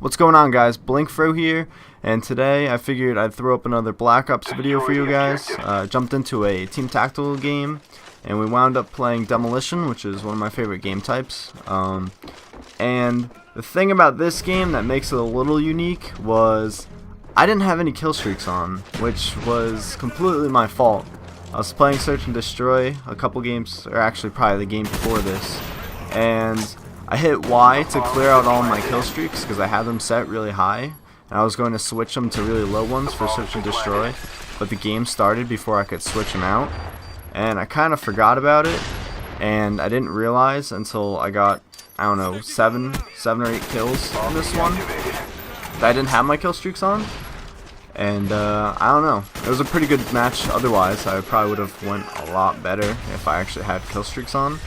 What's going on, guys? blinkFRO here, and today I figured I'd throw up another Black Ops video for you guys. Jumped into a team tactical game, and we wound up playing Demolition, which is one of my favorite game types. And the thing about this game that makes it a little unique was I didn't have any kill streaks on, which was completely my fault. I was playing Search and Destroy a couple games, or actually probably the game before this, and I hit Y to clear out all my kill streaks because I had them set really high, and I was going to switch them to really low ones for Search and Destroy, but the game started before I could switch them out, and I kind of forgot about it, and I didn't realize until I got, I don't know, 7 or 8 kills in this one that I didn't have my kill streaks on. And I don't know, it was a pretty good match. Otherwise I probably would have went a lot better if I actually had kill streaks on.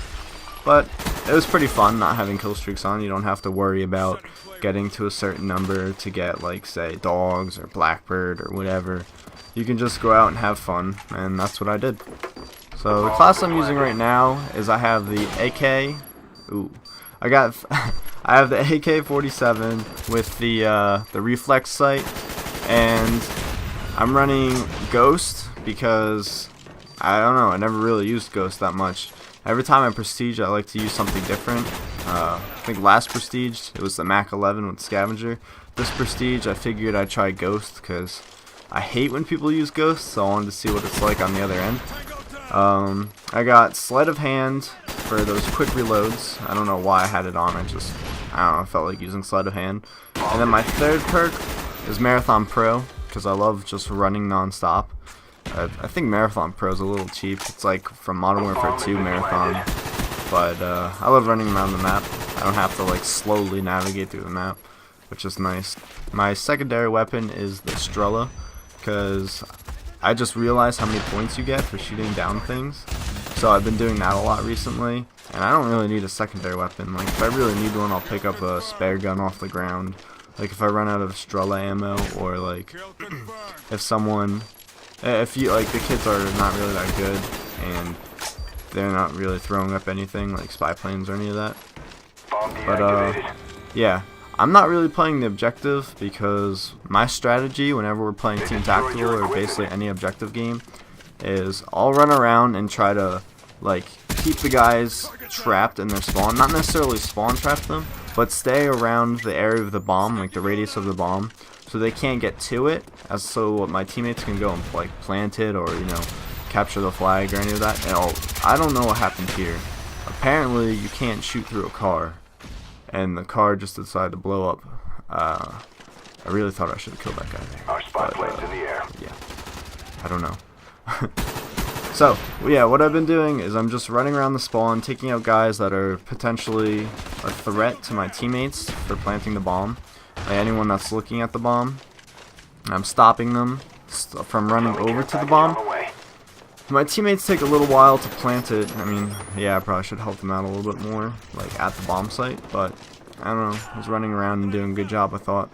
But it was pretty fun not having kill streaks on. You don't have to worry about getting to a certain number to get, like, say, dogs or blackbird or whatever. You can just go out and have fun, and that's what I did. So the class I'm using right now is I have the AK. I have the AK-47 with the reflex sight, and I'm running Ghost because I don't know, I never really used Ghost that much. Every time I Prestige, I like to use something different. I think last Prestige, it was the Mac 11 with Scavenger. This Prestige, I figured I'd try Ghost because I hate when people use Ghost, so I wanted to see what it's like on the other end. I got Sleight of Hand for those quick reloads. I don't know why I had it on, I don't know, I felt like using Sleight of Hand. And then my third perk is Marathon Pro, because I love just running non-stop. I think Marathon Pro is a little cheap. It's like from Modern Warfare 2 Marathon, but I love running around the map. I don't have to like slowly navigate through the map, which is nice. My secondary weapon is the Strela, because I just realized how many points you get for shooting down things. So I've been doing that a lot recently, and I don't really need a secondary weapon. Like, if I really need one, I'll pick up a spare gun off the ground. Like, if I run out of Strela ammo, or like if you, like, the kids are not really that good and they're not really throwing up anything like spy planes or any of that. But yeah, I'm not really playing the objective because my strategy whenever we're playing team tactical or basically any objective game is I'll run around and try to, like, keep the guys trapped in their spawn. Not necessarily spawn trap them, but stay around the area of the bomb, like the radius of the bomb, so they can't get to it, so my teammates can go and, like, plant it or, you know, capture the flag or any of that. And I don't know what happened here. Apparently you can't shoot through a car, and the car just decided to blow up. I really thought I should have killed that guy there. Our spy plane's in the air. Yeah, I don't know. So, yeah, what I've been doing is I'm just running around the spawn, taking out guys that are potentially a threat to my teammates for planting the bomb. Like anyone that's looking at the bomb. I'm stopping them from running over to the bomb. My teammates take a little while to plant it. I mean, yeah, I probably should help them out a little bit more, like at the bomb site, but I don't know. I was running around and doing a good job, I thought.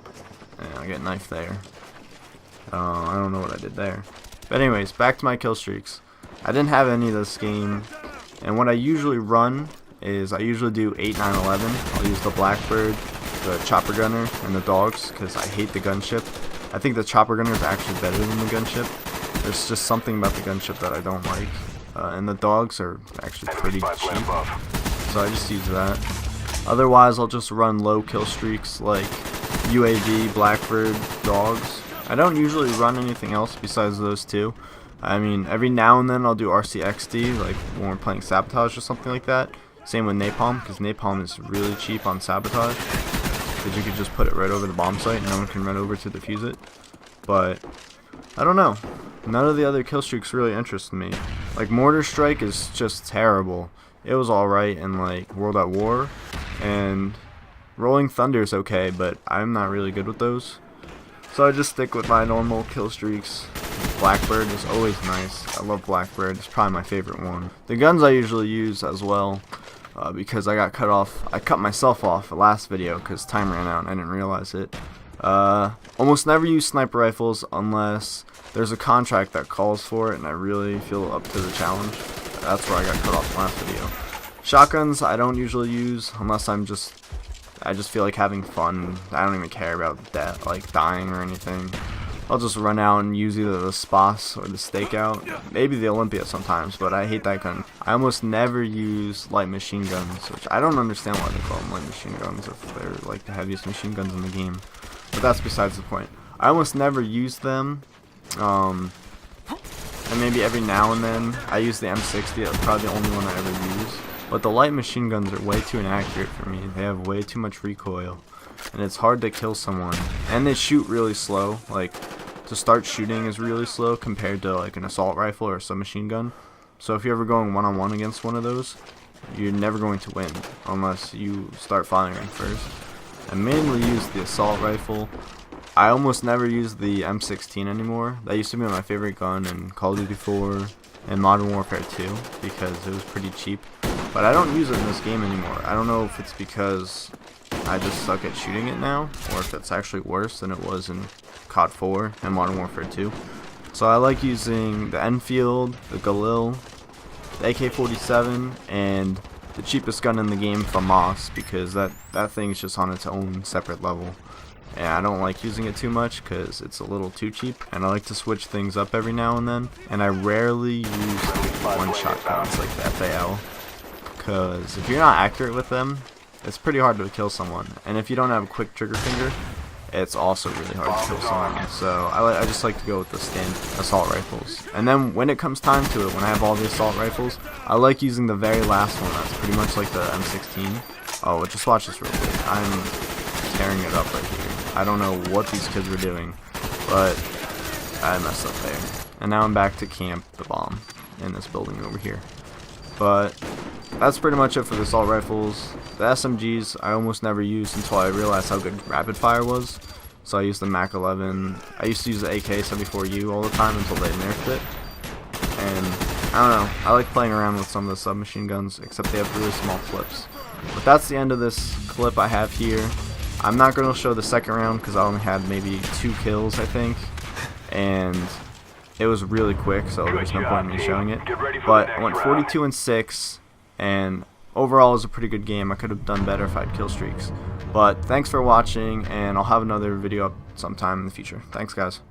And I get knifed there. I don't know what I did there. But anyways, back to my kill streaks. I didn't have any of this game, and what I usually run is I usually do 8, 9, 11. I'll use the Blackbird, the Chopper Gunner, and the dogs because I hate the gunship. I think the Chopper Gunner is actually better than the gunship. There's just something about the gunship that I don't like, and the dogs are actually pretty cheap, so I just use that. Otherwise, I'll just run low kill streaks like UAV, Blackbird, dogs. I don't usually run anything else besides those two. I mean, every now and then I'll do RCXD, like when we're playing Sabotage or something like that. Same with Napalm, because Napalm is really cheap on Sabotage, because you could just put it right over the bomb site and no one can run over to defuse it. But I don't know, none of the other kill streaks really interest me. Like Mortar Strike is just terrible. It was alright in like World at War, and Rolling Thunder is okay, but I'm not really good with those. So I just stick with my normal kill streaks. Blackbird is always nice. I love Blackbird. It's probably my favorite one. The guns I usually use as well, because I got cut off. I cut myself off the last video because time ran out and I didn't realize it. Almost never use sniper rifles unless there's a contract that calls for it and I really feel up to the challenge. That's where I got cut off in the last video. Shotguns I don't usually use unless I'm just I just feel like having fun. I don't even care about that, like dying or anything. I'll just run out and use either the Spas or the Stakeout. Maybe the Olympia sometimes, but I hate that gun. I almost never use light machine guns, which I don't understand why they call them light machine guns if they're like the heaviest machine guns in the game. But that's besides the point. I almost never use them. And maybe every now and then I use the M60. That's probably the only one I ever use. But the light machine guns are way too inaccurate for me. They have way too much recoil, and it's hard to kill someone. And they shoot really slow. Like, to start shooting is really slow compared to like an assault rifle or a submachine gun. So if you're ever going one-on-one against one of those, you're never going to win unless you start firing first. I mainly use the assault rifle. I almost never use the M16 anymore. That used to be my favorite gun in Call of Duty 4 and Modern Warfare 2 because it was pretty cheap. But I don't use it in this game anymore. I don't know if it's because I just suck at shooting it now, or if it's actually worse than it was in COD 4 and Modern Warfare 2. So I like using the Enfield, the Galil, the AK-47, and the cheapest gun in the game, FAMAS, because that thing's just on its own separate level. And I don't like using it too much because it's a little too cheap, and I like to switch things up every now and then. And I rarely use one-shot guns like the FAL, because if you're not accurate with them, it's pretty hard to kill someone. And if you don't have a quick trigger finger, it's also really hard to kill someone. So I just like to go with the standard assault rifles. And then when it comes time to it, when I have all the assault rifles, I like using the very last one. That's pretty much like the M16. Oh, just watch this real quick. I'm tearing it up right here. I don't know what these kids were doing, but I messed up there. And now I'm back to camp the bomb in this building over here. But that's pretty much it for the assault rifles. The SMGs I almost never used until I realized how good rapid fire was. So I used the Mac 11. I used to use the AK-74U all the time until they nerfed it. And I don't know, I like playing around with some of the submachine guns, except they have really small clips. But that's the end of this clip I have here. I'm not going to show the second round because I only had maybe 2 kills, I think. And it was really quick, so there's no point in me showing it. But I went 42-6, and overall it was a pretty good game. I could have done better if I had kill streaks. But thanks for watching, and I'll have another video up sometime in the future. Thanks, guys.